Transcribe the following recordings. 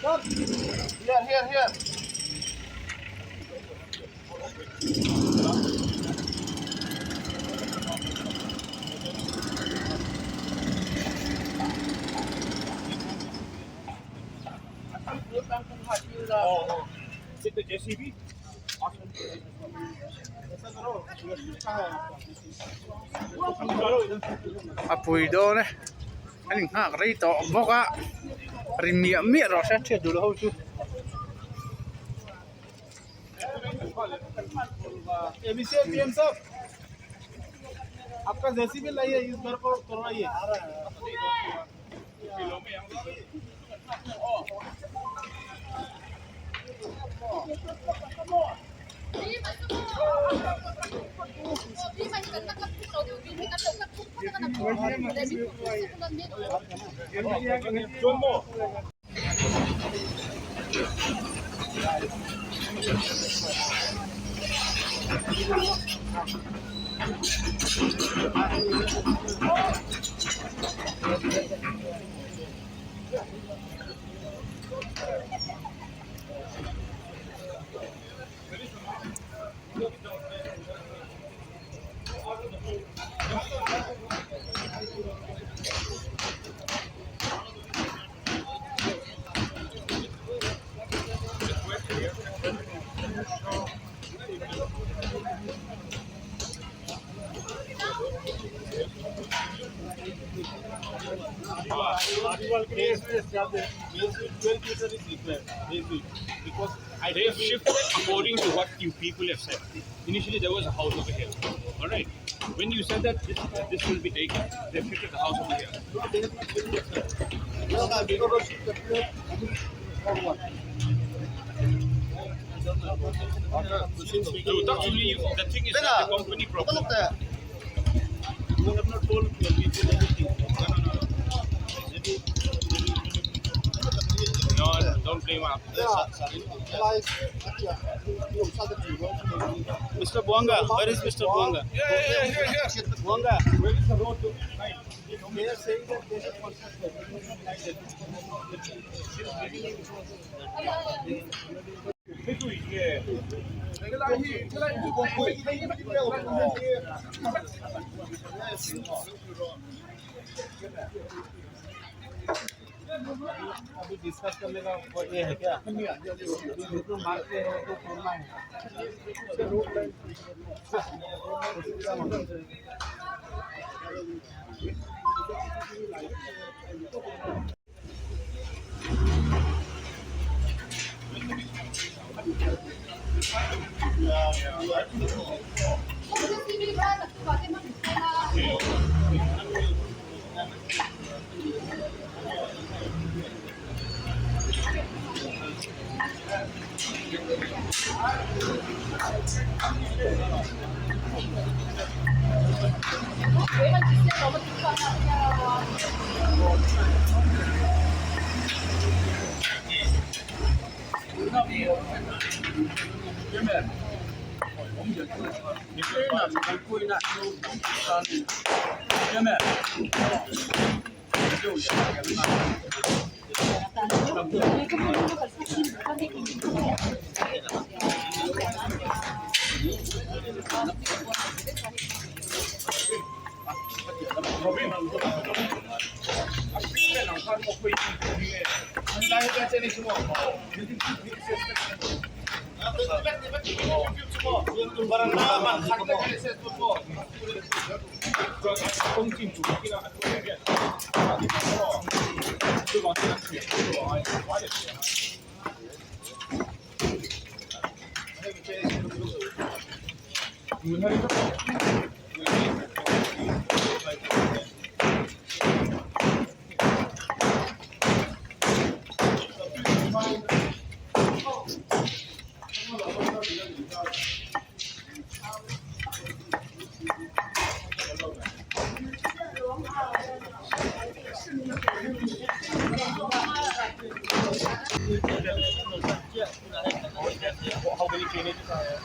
Here. Oh, is it the JCB? Apoi do ne anh ha cái to boka rin mi ro sa che du lo chu MC PM साहब आपका JCB लाइए इस घर को तोड़वाइए Because they have shifted according to what you people have said. Initially, there was a house over here. All right. When you said that this will be taken, they have shifted the house over here. The thing is that the company problem. You have not told people anything. No, don't blame us. Mr. Bwanga, where is Mr. Bwanga? Here. Bwanga, where is the road to right? They are saying that they have constructed. अभी discuss करने का ये है क्या तो मारते हैं तो खोलना है How many teenagers are there?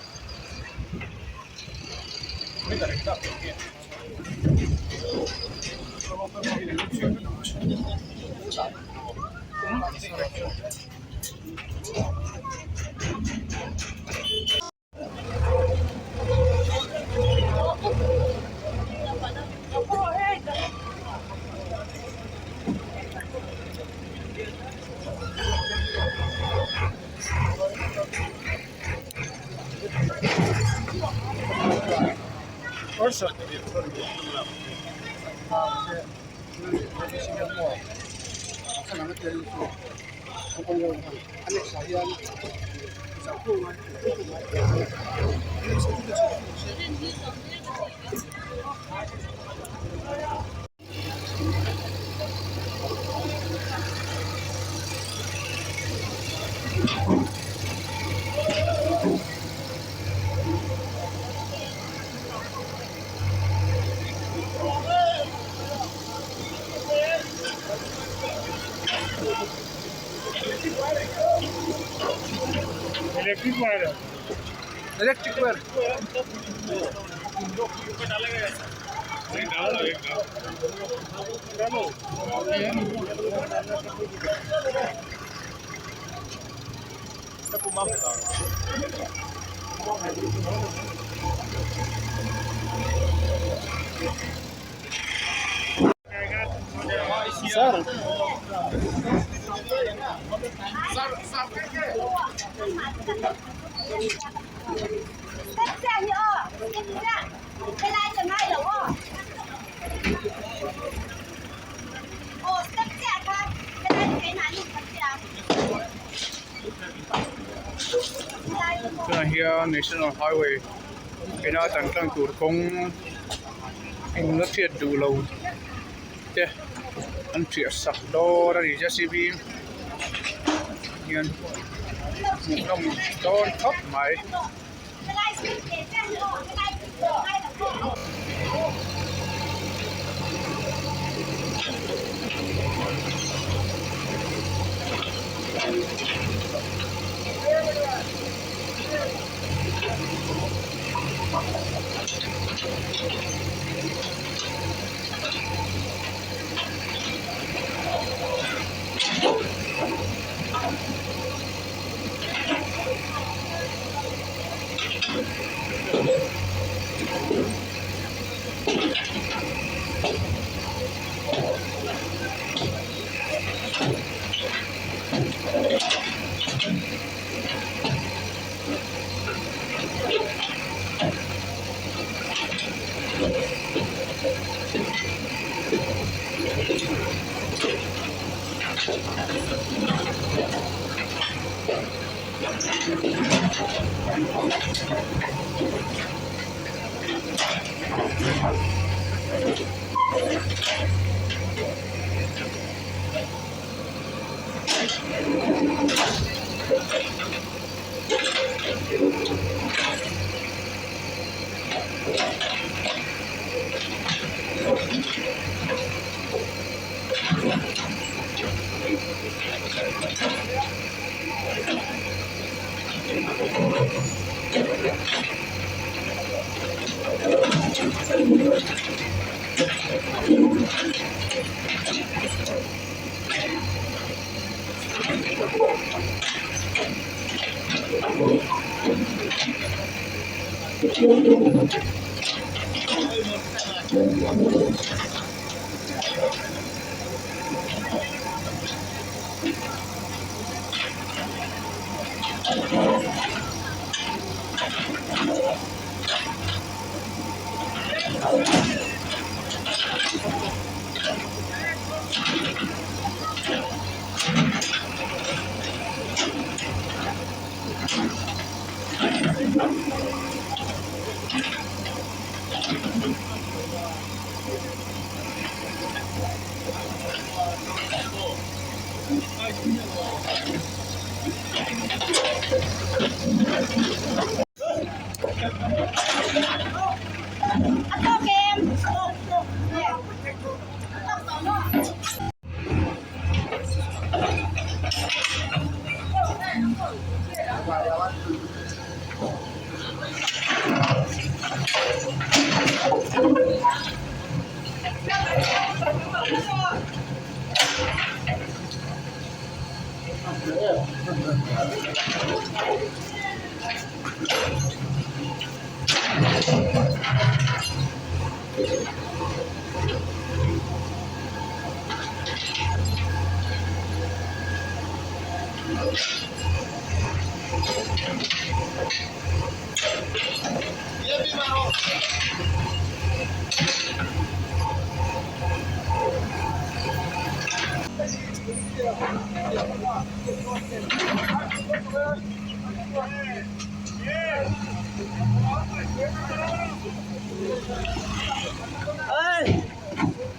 Electric wire sir here National Highway cái nó tận trong chuột công anh nó thiệt đủ lâu thế anh thiệt sặc đo ra đi cho CB nhiên một năm đo thấp mày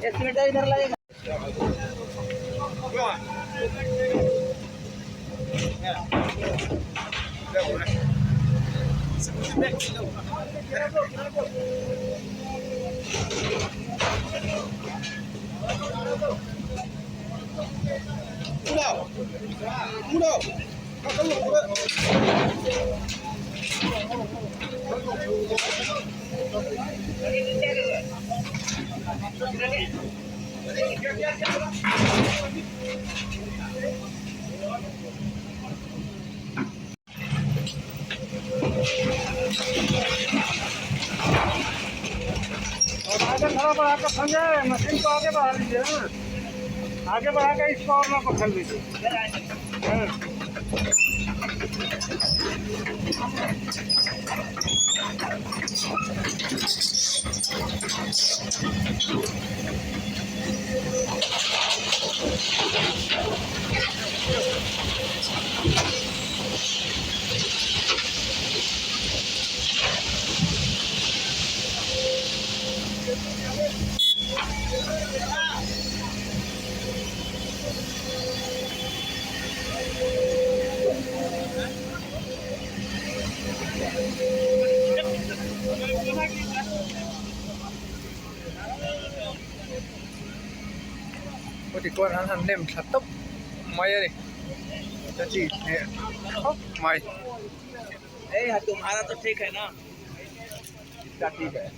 estimate इधर लगेगा आगे खड़ा बढ़ा कर समझे machine को आगे बढ़ा लीजिए ना आगे बढ़ा कर इसको और ना पकड़ लीजिए Có thì con hắn đem thật tốc mày đây cho chị khóc mày तुम्हारा तो ठीक है ना क्या ठीक है